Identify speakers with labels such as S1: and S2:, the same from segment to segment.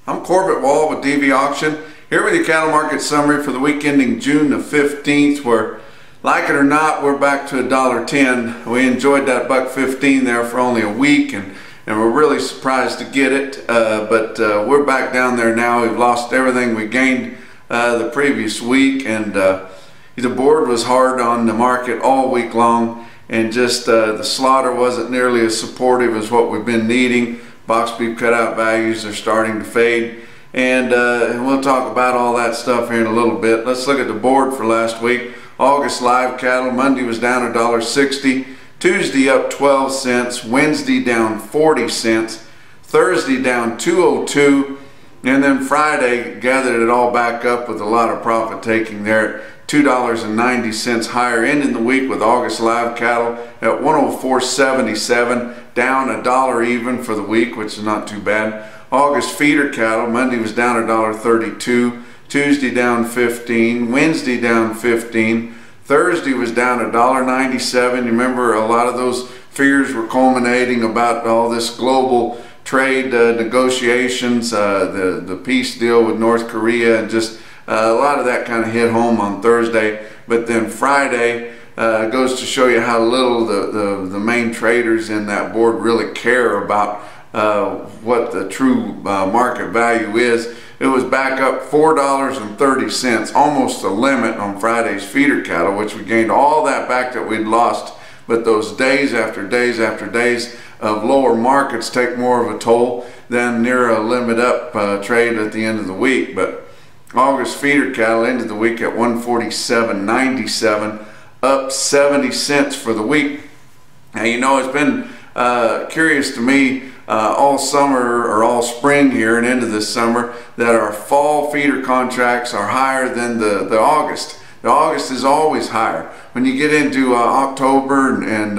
S1: I'm Corbett Wall with DV Auction, here with your cattle market summary for the week ending June the 15th, where, like it or not, we're back to $1.10. We enjoyed that $1.15 there for only a week, and we're really surprised to get it, but we're back down there now. We've lost everything we gained the previous week, and the board was hard on the market all week long, and just the slaughter wasn't nearly as supportive as what we've been needing. Box beef cutout values are starting to fade, and we'll talk about all that stuff here in a little bit. Let's look at the board for last week. August live cattle, Monday was down $1.60, Tuesday up 12 cents, Wednesday down 40 cents, Thursday down 202, and then Friday gathered it all back up with a lot of profit taking there at $2.90 higher, ending the week with August live cattle at 104.77, down $1 even for the week, which is not too bad. August feeder cattle, Monday was down $1.32, Tuesday down 15, Wednesday down 15, Thursday was down $1.97. You remember a lot of those figures were culminating about all this global trade negotiations, the peace deal with North Korea, and just a lot of that kind of hit home on Thursday. But then Friday goes to show you how little the main traders in that board really care about what the true market value is. It was back up $4.30, almost the limit on Friday's feeder cattle, which we gained all that back that we'd lost. But those days after days after days of lower markets take more of a toll than near a limit up trade at the end of the week. But August feeder cattle ended the week at 147.97, up 70 cents for the week. Now, you know, it's been curious to me all summer or all spring here and into this summer that our fall feeder contracts are higher than the August. The August is always higher. When you get into October and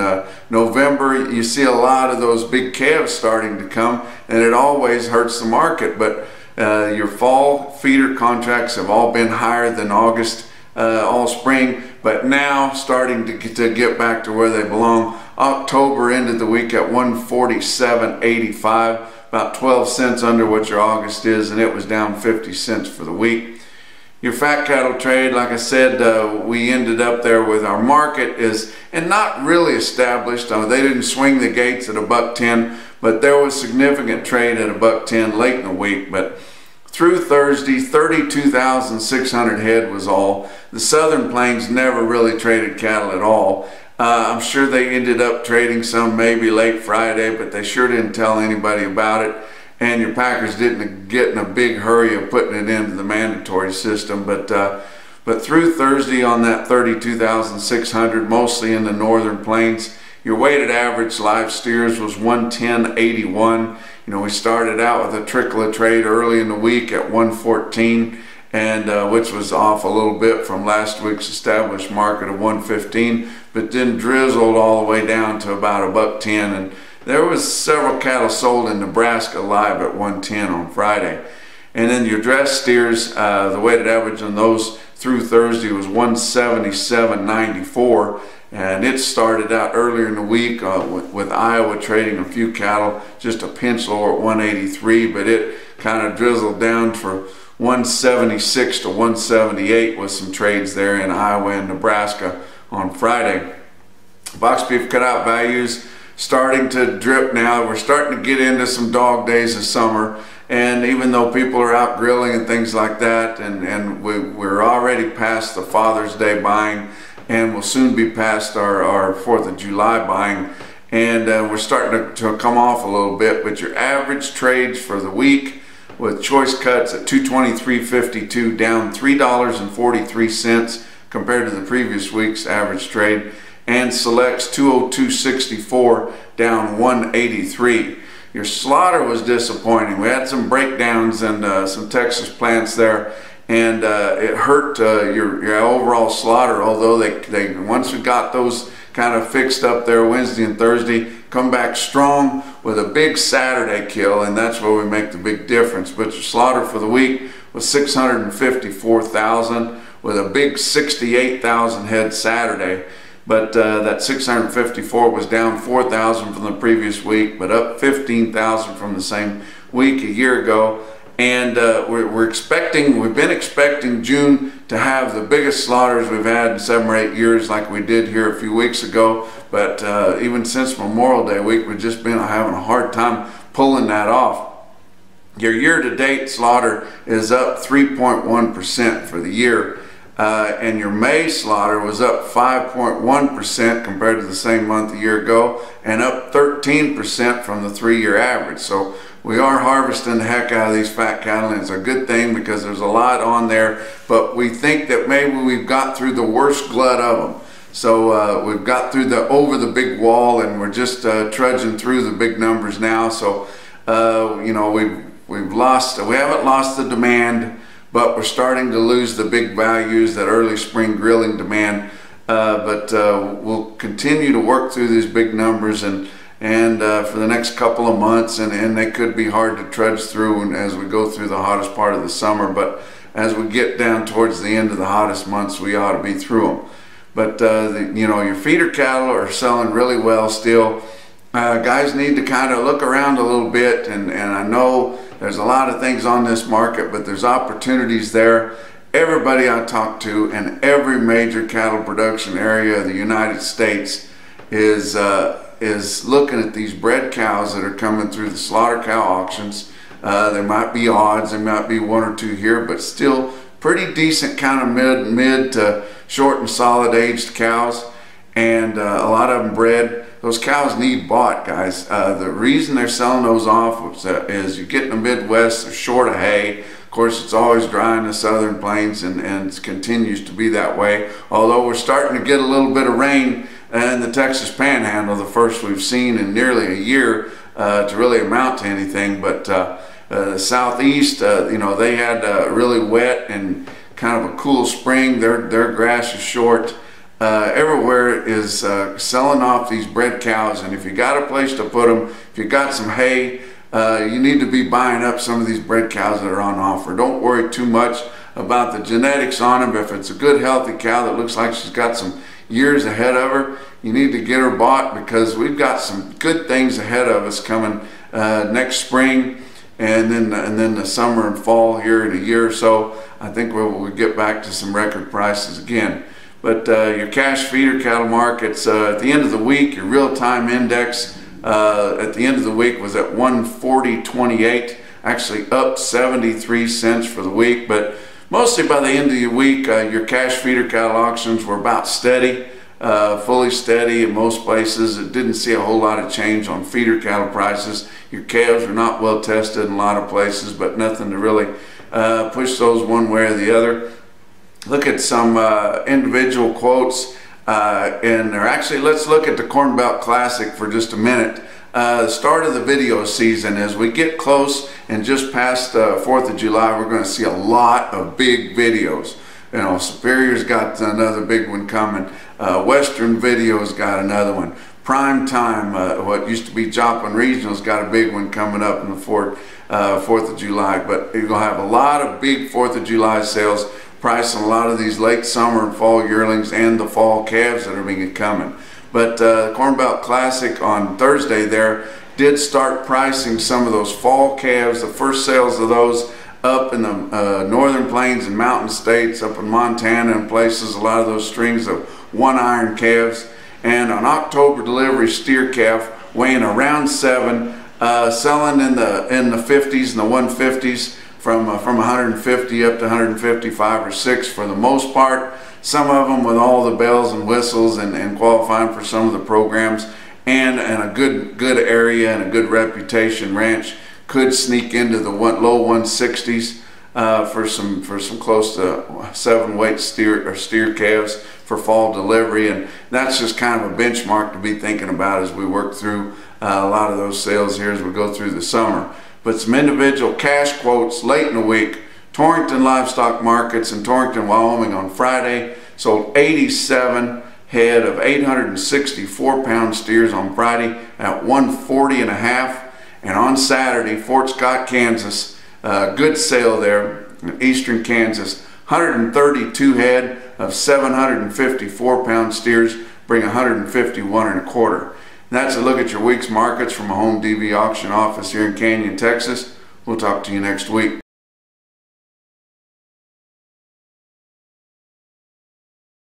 S1: November, you see a lot of those big calves starting to come, and it always hurts the market. But your fall feeder contracts have all been higher than August all spring, but now starting to get back to where they belong. October ended the week at 147.85, about 12 cents under what your August is, and it was down 50 cents for the week. Your fat cattle trade, like I said, we ended up there with our market and not really established. They didn't swing the gates at $1.10, but there was significant trade at $1.10 late in the week. But through Thursday, 32,600 head was all. The Southern Plains never really traded cattle at all. I'm sure they ended up trading some maybe late Friday, but they sure didn't tell anybody about it. And your packers didn't get in a big hurry of putting it into the mandatory system. But through Thursday on that 32,600, mostly in the Northern Plains, your weighted average live steers was 110.81. You know, we started out with a trickle of trade early in the week at 114, and which was off a little bit from last week's established market of 115, but then drizzled all the way down to about $1.10. And there was several cattle sold in Nebraska live at 110 on Friday. And then your dress steers, the weighted average on those through Thursday was 177.94. And it started out earlier in the week with Iowa trading a few cattle, just a pinch lower at 183, but it kind of drizzled down for 176 to 178 with some trades there in Iowa and Nebraska on Friday. Box beef cutout values starting to drip now. We're starting to get into some dog days of summer, and even though people are out grilling and things like that, and we're already past the Father's Day buying, and we'll soon be past our 4th of July buying, and we're starting to come off a little bit. But your average trades for the week with choice cuts at $223.52, down $3.43 compared to the previous week's average trade, and selects 202.64, down 183. Your slaughter was disappointing. We had some breakdowns and some Texas plants there, and it hurt your overall slaughter, although they once we got those kind of fixed up there Wednesday and Thursday, come back strong with a big Saturday kill, and that's where we make the big difference. But your slaughter for the week was 654,000 with a big 68,000 head Saturday. But that 654 was down 4,000 from the previous week, but up 15,000 from the same week a year ago. And we've been expecting June to have the biggest slaughters we've had in 7 or 8 years, like we did here a few weeks ago. But even since Memorial Day week, we've just been having a hard time pulling that off. Your year-to-date slaughter is up 3.1% for the year. And your May slaughter was up 5.1% compared to the same month a year ago, and up 13% from the 3-year average. So we are harvesting the heck out of these fat cattle, and it's a good thing because there's a lot on there, but we think that maybe we've got through the worst glut of them. So we've got through over the big wall, and we're just trudging through the big numbers now. So you know, we haven't lost the demand, but we're starting to lose the big values, that early spring grilling demand. But we'll continue to work through these big numbers and for the next couple of months, and they could be hard to trudge through as we go through the hottest part of the summer. But as we get down towards the end of the hottest months, we ought to be through them. But you know, your feeder cattle are selling really well still. Guys need to kind of look around a little bit, and I know there's a lot of things on this market, but there's opportunities there. Everybody I talk to in every major cattle production area of the United States is looking at these bred cows that are coming through the slaughter cow auctions. There might be odds, there might be 1 or 2 here, but still pretty decent kind of mid to short and solid aged cows, and a lot of them bred. Those cows need bought, guys. The reason they're selling those off is you get in the Midwest, they're short of hay. Of course, it's always dry in the southern plains, and it continues to be that way. Although we're starting to get a little bit of rain in the Texas Panhandle, the first we've seen in nearly a year to really amount to anything. But the Southeast, you know, they had really wet and kind of a cool spring. Their grass is short. Everywhere is selling off these bred cows, and if you got a place to put them, if you got some hay, you need to be buying up some of these bred cows that are on offer. Don't worry too much about the genetics on them. If it's a good healthy cow that looks like she's got some years ahead of her, you need to get her bought, because we've got some good things ahead of us coming next spring, and then the summer and fall here in a year or so. I think we'll get back to some record prices again. But your cash feeder cattle markets, at the end of the week, your real-time index at the end of the week was at 140.28, actually up 73 cents for the week. But mostly by the end of the week, your cash feeder cattle auctions were about steady, fully steady in most places. It didn't see a whole lot of change on feeder cattle prices. Your calves are not well tested in a lot of places, but nothing to really push those one way or the other. Look at some individual quotes, and they're actually, let's look at the Corn Belt Classic for just a minute. The start of the video season, as we get close and just past 4th of July, we're going to see a lot of big videos. You know, Superior's got another big one coming. Western Video's got another one. Prime Time, what used to be Joplin Regional's got a big one coming up in the 4th of July. But you're going to have a lot of big 4th of July sales, pricing a lot of these late summer and fall yearlings and the fall calves that are coming. But Corn Belt Classic on Thursday there did start pricing some of those fall calves, the first sales of those up in the northern plains and mountain states, up in Montana and places, a lot of those strings of 1 iron calves. And on October delivery steer calf weighing around 7, selling in the 50s and the 150s, from 150 up to 155 or 6 for the most part. Some of them with all the bells and whistles and qualifying for some of the programs, and a good area and a good reputation ranch could sneak into the low 160s for some close to 7 weight steer calves for fall delivery. And that's just kind of a benchmark to be thinking about as we work through a lot of those sales here as we go through the summer. But some individual cash quotes late in the week. Torrington Livestock Markets in Torrington, Wyoming on Friday sold 87 head of 864-pound steers on Friday at 140.5. And on Saturday, Fort Scott, Kansas, good sale there in eastern Kansas, 132 head of 754-pound steers, bring 151.25. That's a look at your week's markets from a Home DV auction office here in Canyon, Texas. We'll talk to you next week.